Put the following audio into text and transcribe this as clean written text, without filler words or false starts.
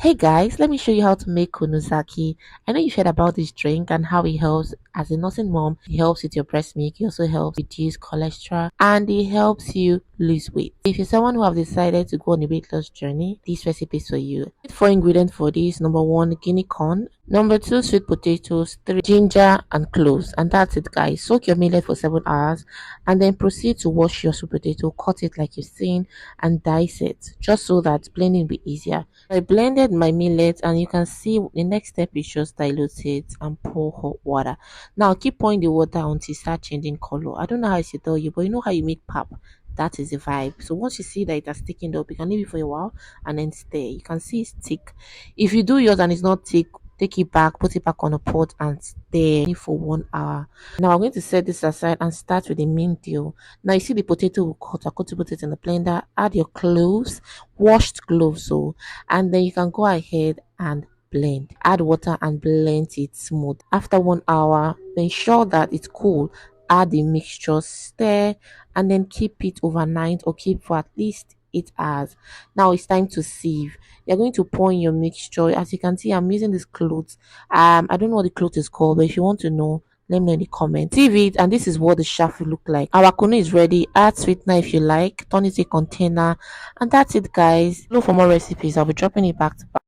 Hey guys, let me show you how to make kunuzaki. I know you've heard about this drink and how it helps as a nursing mom. It helps with your breast milk, it also helps reduce cholesterol, and it helps you lose weight. If you're someone who have decided to go on a weight loss journey, this recipe is for you. Four ingredients for this: number one, guinea corn; number two, sweet potatoes; three, ginger and cloves. And that's it, guys. Soak your millet for 7 hours and then proceed to wash your sweet potato, cut it like you've seen, and dice it just so that blending will be easier. I blended my millet, and you can see the next step is just dilute it and pour hot water. Now keep pouring the water until it start changing color. I don't know how to tell you, but you know how you make pap. That is the vibe. So once you see that it has thickened up, you can leave it for a while and then stir. You can see it's thick. If you do yours and it's not thick, take it back, put it back on a pot and stir for 1 hour. Now I'm going to set this aside and start with the main deal. Now you see the potato will cut. I'm going to put it in the blender. Add your cloves, washed cloves, so, and then you can go ahead and blend. Add water and blend it smooth. After 1 hour, ensure that it's cool. Add the mixture, stir, and then keep it overnight or keep for at least 8 hours. Now it's time to sieve. You're going to pour in your mixture. As you can see, I'm using this cloth. I don't know what the cloth is called, but if you want to know, let me know in the comments. Sieve it, and this is what the shaft will look like. Our kunu is ready. Add sweetener if you like. Turn it to a container, and that's it, guys. Look for more recipes. I'll be dropping it back to back.